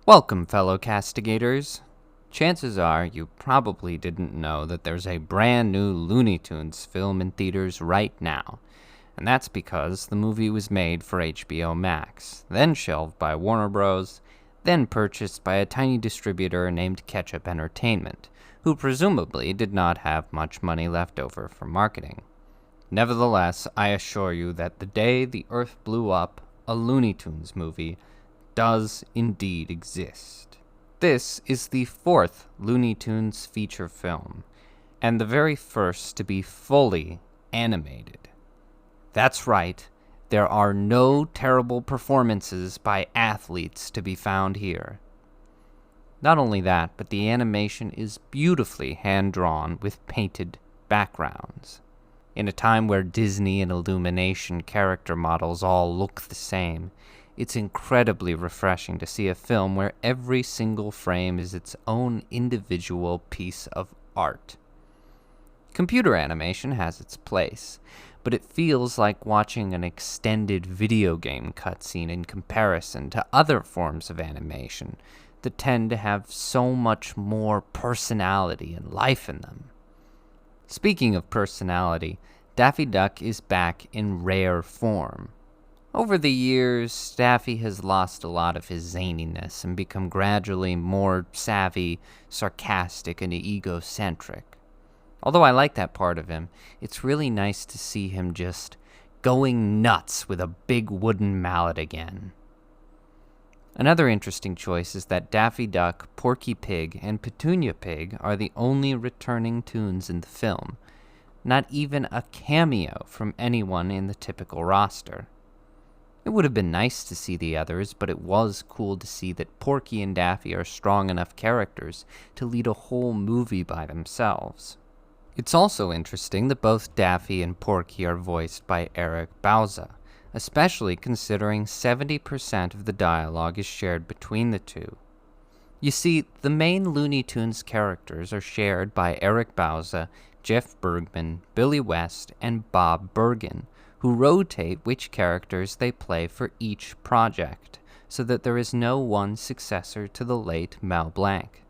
Welcome, fellow castigators. Chances are you probably didn't know that there's a brand new Looney Tunes film in theaters right now. And that's because the movie was made for HBO Max, then shelved by Warner Bros., then purchased by a tiny distributor named Ketchup Entertainment, who presumably did not have much money left over for marketing. Nevertheless, I assure you that the day the Earth blew up, a Looney Tunes movie does indeed exist. This is the fourth Looney Tunes feature film, and the very first to be fully animated. That's right, there are no terrible performances by athletes to be found here. Not only that, but the animation is beautifully hand-drawn with painted backgrounds. In a time where Disney and Illumination character models all look the same, it's incredibly refreshing to see a film where every single frame is its own individual piece of art. Computer animation has its place, but it feels like watching an extended video game cutscene in comparison to other forms of animation that tend to have so much more personality and life in them. Speaking of personality, Daffy Duck is back in rare form. Over the years, Daffy has lost a lot of his zaniness and become gradually more savvy, sarcastic, and egocentric. Although I like that part of him, it's really nice to see him just going nuts with a big wooden mallet again. Another interesting choice is that Daffy Duck, Porky Pig, and Petunia Pig are the only returning tunes in the film. Not even a cameo from anyone in the typical roster. It would have been nice to see the others, but it was cool to see that Porky and Daffy are strong enough characters to lead a whole movie by themselves. It's also interesting that both Daffy and Porky are voiced by Eric Bauza, especially considering 70% of the dialogue is shared between the two. You see, the main Looney Tunes characters are shared by Eric Bauza, Jeff Bergman, Billy West, and Bob Bergen, who rotate which characters they play for each project, so that there is no one successor to the late Mel Blanc.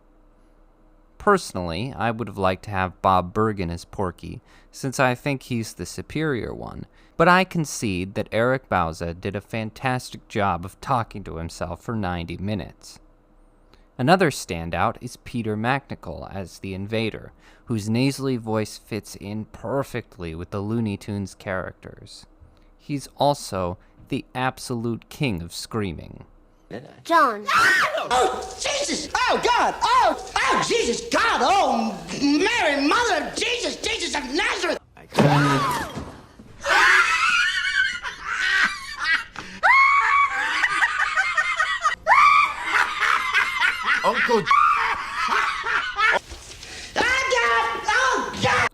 Personally, I would have liked to have Bob Bergen as Porky, since I think he's the superior one, but I concede that Eric Bauza did a fantastic job of talking to himself for 90 minutes. Another standout is Peter MacNicol as the Invader, whose nasally voice fits in perfectly with the Looney Tunes characters. He's also the absolute king of screaming. John. Oh, Jesus! Oh, God! Oh, Jesus! God! Oh, Mary, Mother of Jesus! Jesus of Nazareth! Uncle Oh, God!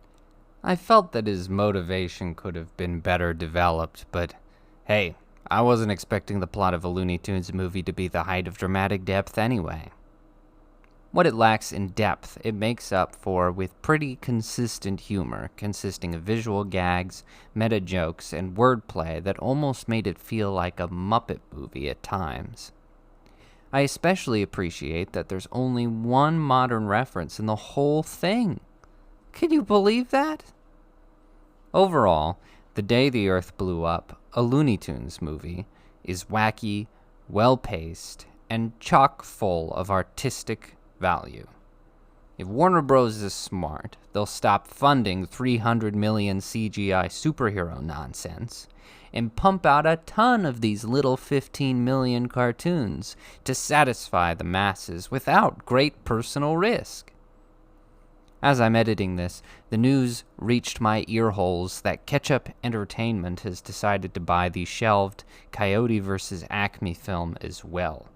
I felt that his motivation could have been better developed, but hey, I wasn't expecting the plot of a Looney Tunes movie to be the height of dramatic depth anyway. What it lacks in depth, it makes up for with pretty consistent humor, consisting of visual gags, meta jokes, and wordplay that almost made it feel like a Muppet movie at times. I especially appreciate that there's only one modern reference in the whole thing. Can you believe that? Overall, The Day the Earth Blew Up, a Looney Tunes movie, is wacky, well-paced, and chock full of artistic value. If Warner Bros. Is smart, they'll stop funding 300 million CGI superhero nonsense and pump out a ton of these little 15 million cartoons to satisfy the masses without great personal risk. As I'm editing this, the news reached my ear holes that Ketchup Entertainment has decided to buy the shelved Coyote vs. Acme film as well.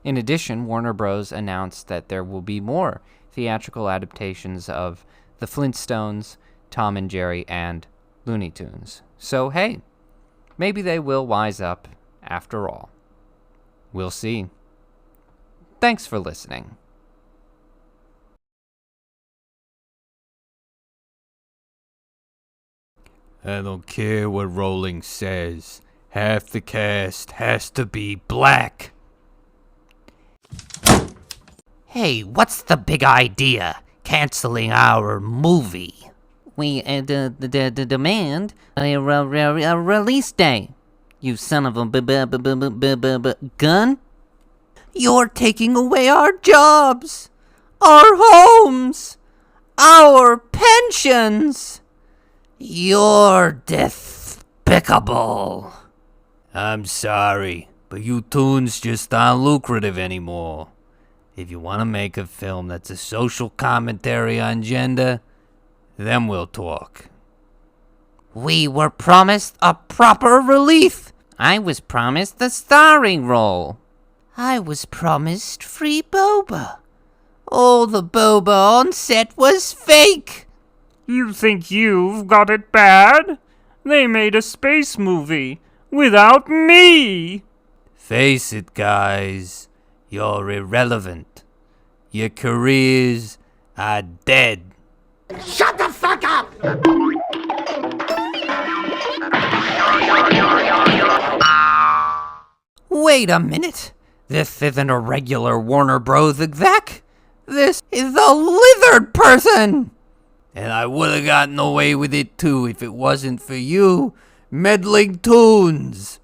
In addition, Warner Bros. Announced that there will be more theatrical adaptations of The Flintstones, Tom and Jerry, and Looney Tunes. So hey, maybe they will wise up after all. We'll see. Thanks for listening. I don't care what Rowling says. Half the cast has to be black. Hey, what's the big idea? Canceling our movie. We demand a release day. You son of a gun! You're taking away our jobs, our homes, our pensions. You're despicable. I'm sorry, but you tunes just aren't lucrative anymore. If you want to make a film that's a social commentary on gender, then we'll talk. We were promised a proper relief. I was promised the starring role. I was promised free boba. All the boba on set was fake. You think you've got it bad? They made a space movie without me! Face it, guys. You're irrelevant. Your careers are dead. Shut the fuck up! Wait a minute. This isn't a regular Warner Bros. Exec. This is a lizard person. And I would have gotten away with it too if it wasn't for you meddling tunes.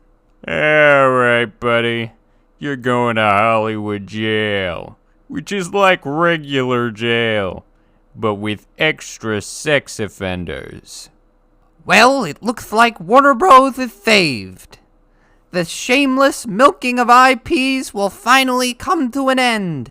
Alright, buddy. You're going to Hollywood jail, which is like regular jail, but with extra sex offenders. Well, it looks like Warner Bros. Is saved. The shameless milking of IPs will finally come to an end.